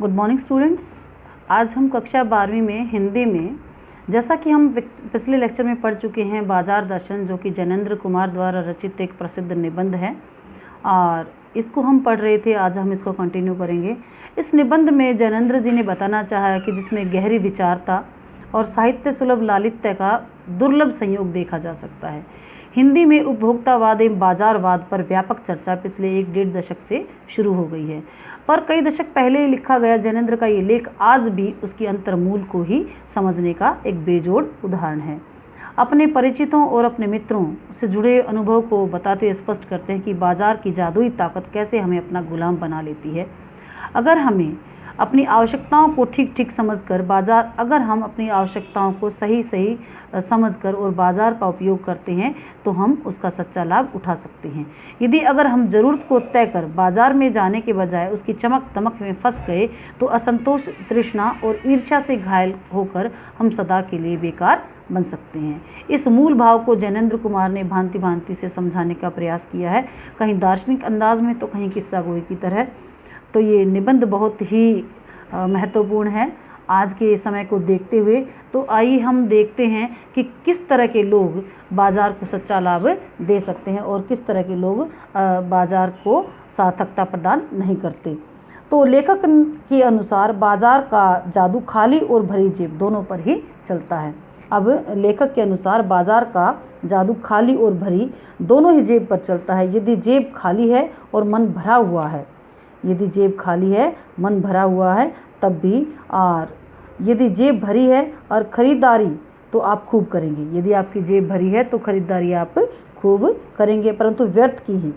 Good morning students. आज हम कक्षा 12वीं में हिंदी में, जैसा कि हम पिछले लेक्चर में पढ़ चुके हैं, बाजार दर्शन जो कि जैनेंद्र कुमार द्वारा रचित एक प्रसिद्ध निबंध है और इसको हम पढ़ रहे थे। आज हम इसको कंटिन्यू करेंगे। इस निबंध में जैनेंद्र जी ने बताना चाहा है कि जिसमें गहरी विचारता और साहित्य सुलभ लालित्य का दुर्लभ संयोग देखा जा सकता है। हिंदी में उपभोक्तावाद एवं बाजारवाद पर व्यापक चर्चा पिछले 1-1.5 दशक से शुरू हो गई है, पर कई दशक पहले लिखा गया जैनेंद्र का ये लेख आज भी उसकी अंतर्मूल को ही समझने का एक बेजोड़ उदाहरण है। अपने परिचितों और अपने मित्रों से जुड़े अनुभव को बताते हुए स्पष्ट करते हैं कि बाजार की जादुई ताकत कैसे हमें अपना गुलाम बना लेती है। अगर हम अपनी आवश्यकताओं को ठीक सही समझकर और बाजार का उपयोग करते हैं तो हम उसका सच्चा लाभ उठा सकते हैं। यदि अगर हम ज़रूरत को तय कर बाजार में जाने के बजाय उसकी चमक दमक में फंस गए तो असंतोष, तृष्णा और ईर्ष्या से घायल होकर हम सदा के लिए बेकार बन सकते हैं। इस मूल भाव को जैनेंद्र कुमार ने भांति भांति से समझाने का प्रयास किया है, कहीं दार्शनिक अंदाज में तो कहीं किस्सा गोई की तरह। तो ये निबंध बहुत ही महत्वपूर्ण है आज के समय को देखते हुए। तो आइए हम देखते हैं कि किस तरह के लोग बाज़ार को सच्चा लाभ दे सकते हैं और किस तरह के लोग बाज़ार को सार्थकता प्रदान नहीं करते। तो लेखक के अनुसार बाज़ार का जादू खाली और भरी जेब दोनों पर ही चलता है। अब लेखक के अनुसार बाज़ार का जादू खाली और भरी दोनों ही जेब पर चलता है। यदि जेब खाली है और मन भरा हुआ है, यदि जेब खाली है मन भरा हुआ है तब भी, और यदि जेब भरी है और ख़रीदारी तो आप खूब करेंगे। यदि आपकी जेब भरी है तो ख़रीदारी आप खूब करेंगे, परंतु व्यर्थ की ही।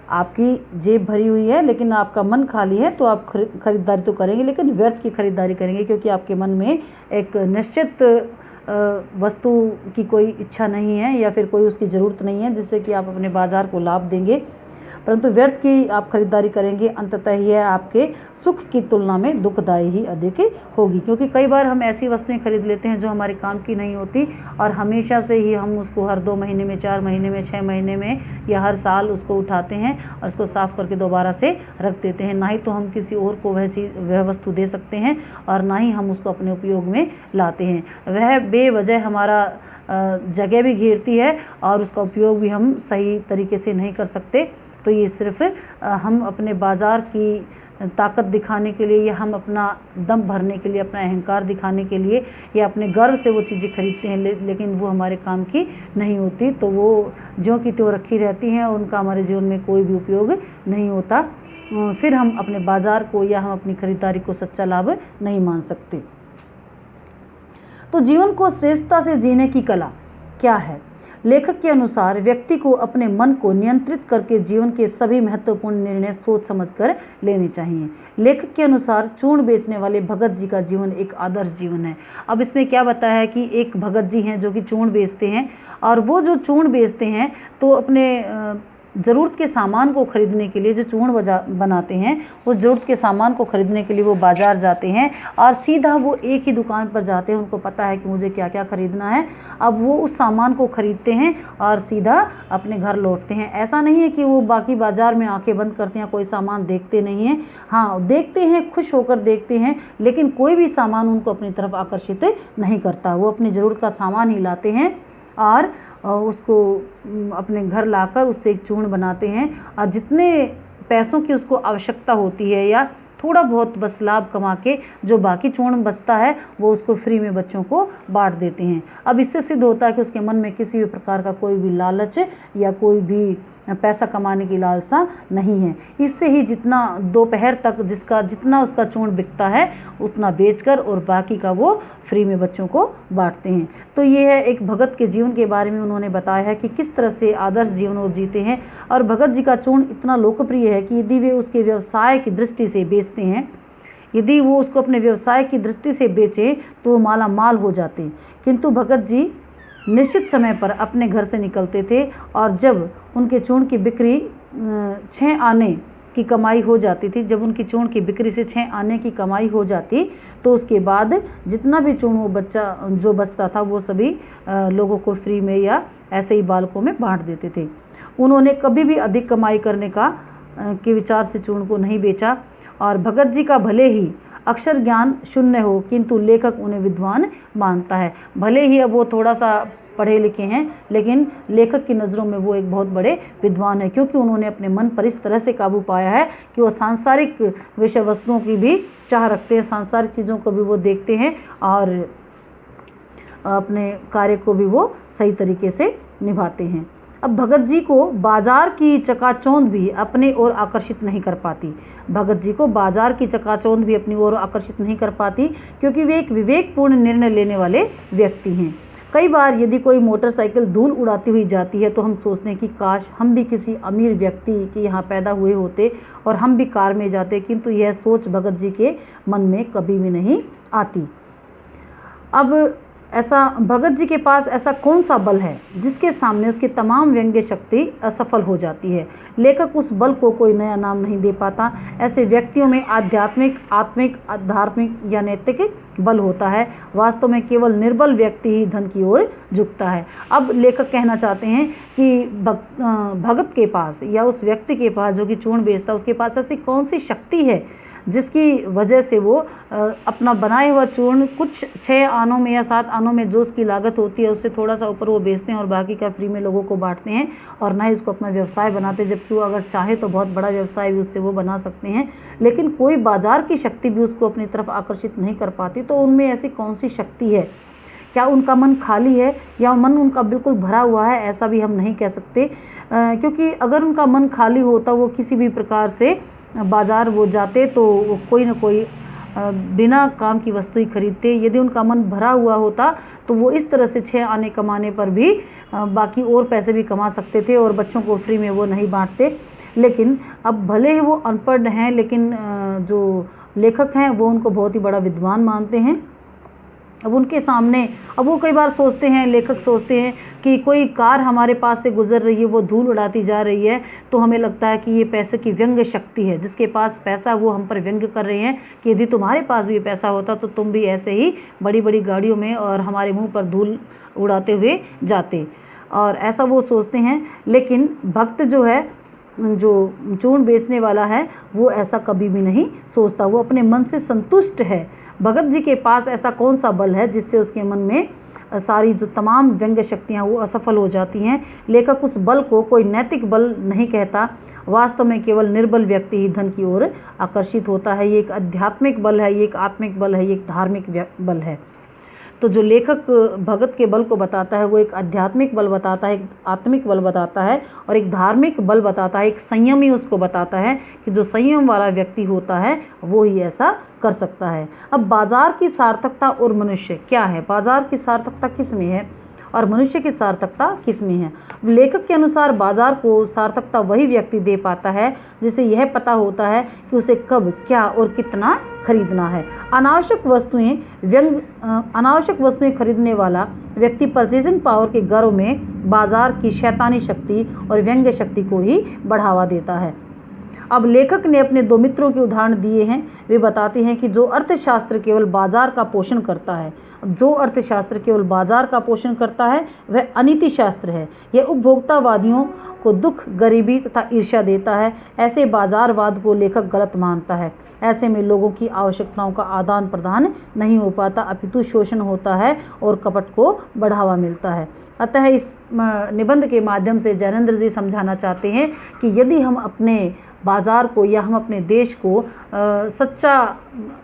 आपकी जेब भरी हुई है लेकिन आपका मन खाली है तो आप खरीदारी तो करेंगे लेकिन व्यर्थ की खरीदारी करेंगे, क्योंकि आपके मन में एक निश्चित वस्तु की कोई इच्छा नहीं है या फिर कोई उसकी ज़रूरत नहीं है जिससे कि आप अपने बाज़ार को लाभ देंगे, परंतु व्यर्थ की आप खरीदारी करेंगे। अंततः यह आपके सुख की तुलना में दुखदायी ही अधिक होगी, क्योंकि कई बार हम ऐसी वस्तुएं खरीद लेते हैं जो हमारे काम की नहीं होती और हमेशा से ही हम उसको हर 2 महीने में, 4 महीने में, 6 महीने में या हर साल उसको उठाते हैं और उसको साफ़ करके दोबारा से रख देते हैं। ना ही तो हम किसी और को वह वस्तु दे सकते हैं और ना ही हम उसको अपने उपयोग में लाते हैं। वह बेवजह हमारा जगह भी घेरती है और उसका उपयोग भी हम सही तरीके से नहीं कर सकते। तो ये सिर्फ हम अपने बाज़ार की ताकत दिखाने के लिए या हम अपना दम भरने के लिए, अपना अहंकार दिखाने के लिए या अपने गर्व से वो चीज़ें खरीदते हैं, लेकिन वो हमारे काम की नहीं होती, तो वो ज्यों की त्यों रखी रहती हैं और उनका हमारे जीवन में कोई भी उपयोग नहीं होता। फिर हम अपने बाज़ार को या हम अपनी खरीदारी को सच्चा लाभ नहीं मान सकते। तो जीवन को श्रेष्ठता से जीने की कला क्या है? लेखक के अनुसार व्यक्ति को अपने मन को नियंत्रित करके जीवन के सभी महत्वपूर्ण निर्णय सोच समझकर लेने चाहिए। लेखक के अनुसार चूर्ण बेचने वाले भगत जी का जीवन एक आदर्श जीवन है। अब इसमें क्या बताया है कि एक भगत जी हैं जो कि चूर्ण बेचते हैं, और वो जो चूर्ण बेचते हैं तो अपने ज़रूरत के सामान को खरीदने के लिए, जो चूर्ण बनाते हैं उस ज़रूरत के सामान को खरीदने के लिए वो बाज़ार जाते हैं और सीधा वो एक ही दुकान पर जाते हैं। उनको पता है कि मुझे क्या क्या खरीदना है। अब वो उस सामान को खरीदते हैं और सीधा अपने घर लौटते हैं। ऐसा नहीं है कि वो बाकी बाज़ार में आंखें बंद करते हैं, कोई सामान देखते नहीं हैं। हाँ, देखते हैं, खुश होकर देखते हैं, लेकिन कोई भी सामान उनको अपनी तरफ आकर्षित नहीं करता। वो अपनी ज़रूरत का सामान ही लाते हैं और उसको अपने घर लाकर उससे एक चूर्ण बनाते हैं और जितने पैसों की उसको आवश्यकता होती है या थोड़ा बहुत बस लाभ कमा के जो बाकी चूर्ण बचता है वो उसको फ्री में बच्चों को बांट देते हैं। अब इससे सिद्ध होता है कि उसके मन में किसी भी प्रकार का कोई भी लालच या कोई भी पैसा कमाने की लालसा नहीं है। इससे ही जितना दोपहर तक जितना उसका चूर्ण बिकता है उतना बेचकर और बाकी का वो फ्री में बच्चों को बांटते हैं। तो ये है एक भगत के जीवन के बारे में उन्होंने बताया है कि किस तरह से आदर्श जीवन वो जीते हैं। और भगत जी का चूर्ण इतना लोकप्रिय है कि यदि वे उसके व्यवसाय की दृष्टि से बेचते हैं, यदि वो उसको अपने व्यवसाय की दृष्टि से बेचें तो वो माला माल हो जाते हैं। किंतु भगत जी निश्चित समय पर अपने घर से निकलते थे और जब उनके चूर्ण की बिक्री 6 आने की कमाई हो जाती थी, जब उनकी चूर्ण की बिक्री से 6 आने की कमाई हो जाती तो उसके बाद जितना भी चूर्ण वो जो बचता था वो सभी लोगों को फ्री में या ऐसे ही बालकों में बांट देते थे। उन्होंने कभी भी अधिक कमाई करने के विचार से चूर्ण को नहीं बेचा और भगत जी का भले ही अक्षर ज्ञान शून्य हो किंतु लेखक उन्हें विद्वान मानता है। भले ही अब वो थोड़ा सा पढ़े लिखे हैं, लेकिन लेखक की नज़रों में वो एक बहुत बड़े विद्वान है, क्योंकि उन्होंने अपने मन पर इस तरह से काबू पाया है कि वो सांसारिक विषय वस्तुओं की भी चाह रखते हैं, सांसारिक चीज़ों को भी वो देखते हैं और अपने कार्य को भी वो सही तरीके से निभाते हैं। अब भगत जी को बाजार की चकाचौंध भी अपने ओर आकर्षित नहीं कर पाती। भगत जी को बाजार की चकाचौंध भी अपनी ओर आकर्षित नहीं कर पाती, क्योंकि वे एक विवेकपूर्ण निर्णय लेने वाले व्यक्ति हैं। कई बार यदि कोई मोटरसाइकिल धूल उड़ाती हुई जाती है तो हम सोचते हैं कि काश हम भी किसी अमीर व्यक्ति के यहाँ पैदा हुए होते और हम भी कार में जाते, किंतु यह सोच भगत जी के मन में कभी भी नहीं आती। अब ऐसा भगत जी के पास ऐसा कौन सा बल है जिसके सामने उसकी तमाम व्यंग्य शक्ति असफल हो जाती है। लेखक उस बल को कोई नया नाम नहीं दे पाता। ऐसे व्यक्तियों में आध्यात्मिक, आत्मिक, आध्यात्मिक या नैतिक बल होता है। वास्तव में केवल निर्बल व्यक्ति ही धन की ओर झुकता है। अब लेखक कहना चाहते हैं कि भगत के पास या उस व्यक्ति के पास जो कि चूर्ण बेचता है, उसके पास ऐसी कौन सी शक्ति है जिसकी वजह से वो अपना बनाए हुआ चूर्ण कुछ 6 आनों में या 7 आनों में जो उसकी लागत होती है उससे थोड़ा सा ऊपर वो बेचते हैं और बाकी का फ्री में लोगों को बांटते हैं और ना ही उसको अपना व्यवसाय बनाते, जबकि वो अगर चाहे तो बहुत बड़ा व्यवसाय भी उससे वो बना सकते हैं। लेकिन कोई बाजार की शक्ति भी उसको अपनी तरफ आकर्षित नहीं कर पाती। तो उनमें ऐसी कौन सी शक्ति है? क्या उनका मन खाली है या मन उनका बिल्कुल भरा हुआ है? ऐसा भी हम नहीं कह सकते, क्योंकि अगर उनका मन खाली होता, वो किसी भी प्रकार से बाज़ार वो जाते तो वो कोई ना कोई बिना काम की वस्तु ही खरीदते। यदि उनका मन भरा हुआ होता तो वो इस तरह से 6 आने कमाने पर भी बाकी और पैसे भी कमा सकते थे और बच्चों को फ्री में वो नहीं बांटते। लेकिन अब भले ही वो अनपढ़ हैं, लेकिन जो लेखक हैं वो उनको बहुत ही बड़ा विद्वान मानते हैं। अब उनके सामने अब वो कई बार सोचते हैं, लेखक सोचते हैं कि कोई कार हमारे पास से गुजर रही है, वो धूल उड़ाती जा रही है, तो हमें लगता है कि ये पैसे की व्यंग्य शक्ति है। जिसके पास पैसा वो हम पर व्यंग्य कर रहे हैं कि यदि तुम्हारे पास भी पैसा होता तो तुम भी ऐसे ही बड़ी बड़ी गाड़ियों में और हमारे मुंह पर धूल उड़ाते हुए जाते, और ऐसा वो सोचते हैं। लेकिन भक्त जो है, जो चूर्ण बेचने वाला है, वो ऐसा कभी भी नहीं सोचता। वो अपने मन से संतुष्ट है। भगत जी के पास ऐसा कौन सा बल है जिससे उसके मन में सारी जो तमाम व्यंग्य शक्तियाँ वो असफल हो जाती हैं। लेखक उस बल को कोई नैतिक बल नहीं कहता। वास्तव में केवल निर्बल व्यक्ति ही धन की ओर आकर्षित होता है। ये एक आध्यात्मिक बल है, ये एक आत्मिक बल है, ये एक धार्मिक बल है। तो जो लेखक भगत के बल को बताता है वो एक आध्यात्मिक बल बताता है, एक आत्मिक बल बताता है और एक धार्मिक बल बताता है। एक संयमी उसको बताता है कि जो संयम वाला व्यक्ति होता है वो ही ऐसा कर सकता है। अब बाजार की सार्थकता और मनुष्य क्या है? बाजार की सार्थकता किस में है और मनुष्य की सार्थकता किस में है? लेखक के अनुसार बाजार को सार्थकता वही व्यक्ति दे पाता है जिसे यह पता होता है कि उसे कब, क्या और कितना खरीदना है। अनावश्यक वस्तुएं खरीदने वाला व्यक्ति परचेजिंग पावर के गर्व में बाजार की शैतानी शक्ति और व्यंग्य शक्ति को ही बढ़ावा देता है। अब लेखक ने अपने 2 मित्रों के उदाहरण दिए हैं। वे बताते हैं कि जो अर्थशास्त्र केवल बाजार का पोषण करता है, जो अर्थशास्त्र केवल बाजार का पोषण करता है वह अनीति शास्त्र है। यह उपभोक्तावादियों को दुख, गरीबी तथा ईर्ष्या देता है। ऐसे बाजारवाद को लेखक गलत मानता है। ऐसे में लोगों की आवश्यकताओं का आदान प्रदान नहीं हो पाता, अपितु शोषण होता है और कपट को बढ़ावा मिलता है। अतः इस निबंध के माध्यम से जैनेंद्र जी समझाना चाहते हैं कि यदि हम अपने बाज़ार को या हम अपने देश को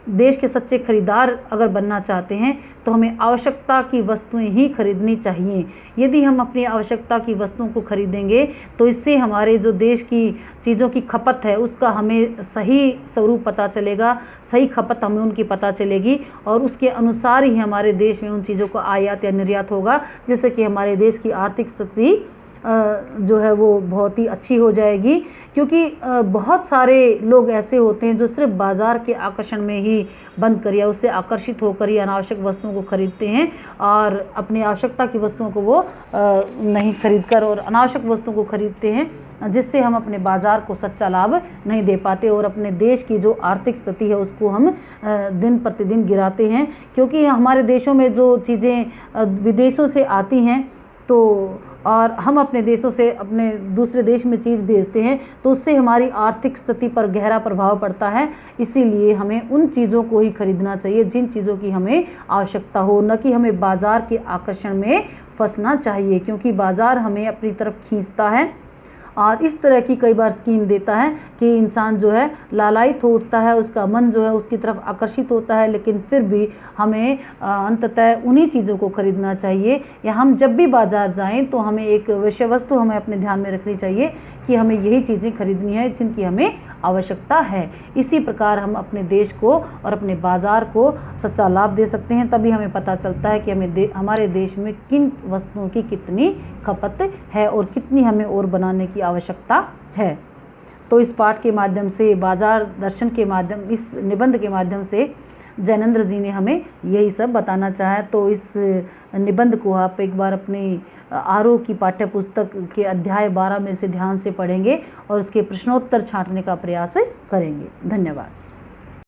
देश के सच्चे खरीदार अगर बनना चाहते हैं तो हमें आवश्यकता की वस्तुएं ही खरीदनी चाहिए। यदि हम अपनी आवश्यकता की वस्तुओं को खरीदेंगे तो इससे हमारे जो देश की चीज़ों की खपत है उसका हमें सही स्वरूप पता चलेगा, सही खपत हमें उनकी पता चलेगी और उसके अनुसार ही हमारे देश में उन चीज़ों का आयात या निर्यात होगा, जिससे कि हमारे देश की आर्थिक स्थिति जो है वो बहुत ही अच्छी हो जाएगी। क्योंकि बहुत सारे लोग ऐसे होते हैं जो सिर्फ बाज़ार के आकर्षण में ही बंद कर या उससे आकर्षित होकर ही अनावश्यक वस्तुओं को खरीदते हैं और अपनी आवश्यकता की वस्तुओं को वो नहीं खरीदकर और अनावश्यक वस्तुओं को खरीदते हैं, जिससे हम अपने बाज़ार को सच्चा लाभ नहीं दे पाते और अपने देश की जो आर्थिक स्थिति है उसको हम दिन प्रतिदिन गिराते हैं। क्योंकि हमारे देशों में जो चीज़ें विदेशों से आती हैं तो और हम अपने देशों से अपने दूसरे देश में चीज़ भेजते हैं तो उससे हमारी आर्थिक स्थिति पर गहरा प्रभाव पड़ता है। इसीलिए हमें उन चीज़ों को ही खरीदना चाहिए जिन चीज़ों की हमें आवश्यकता हो, न कि हमें बाज़ार के आकर्षण में फंसना चाहिए, क्योंकि बाज़ार हमें अपनी तरफ खींचता है और इस तरह की कई बार स्कीम देता है कि इंसान जो है लालायित हो उठता है, उसका मन जो है उसकी तरफ आकर्षित होता है। लेकिन फिर भी हमें अंततः उन्हीं चीज़ों को खरीदना चाहिए, या हम जब भी बाज़ार जाएं तो हमें एक विषय वस्तु हमें अपने ध्यान में रखनी चाहिए कि हमें यही चीज़ें खरीदनी है जिनकी हमें आवश्यकता है। इसी प्रकार हम अपने देश को और अपने बाज़ार को सच्चा लाभ दे सकते हैं। तभी हमें पता चलता है कि हमारे देश में किन वस्तुओं की कितनी खपत है और कितनी हमें और बनाने की आवश्यकता है। तो इस पाठ के माध्यम से, बाजार दर्शन के माध्यम, इस निबंध के माध्यम से जैनेंद्र जी ने हमें यही सब बताना चाहा। तो इस निबंध को आप एक बार अपनी आरोह की पाठ्य पुस्तक के अध्याय 12 में से ध्यान से पढ़ेंगे और उसके प्रश्नोत्तर छांटने का प्रयास करेंगे। धन्यवाद।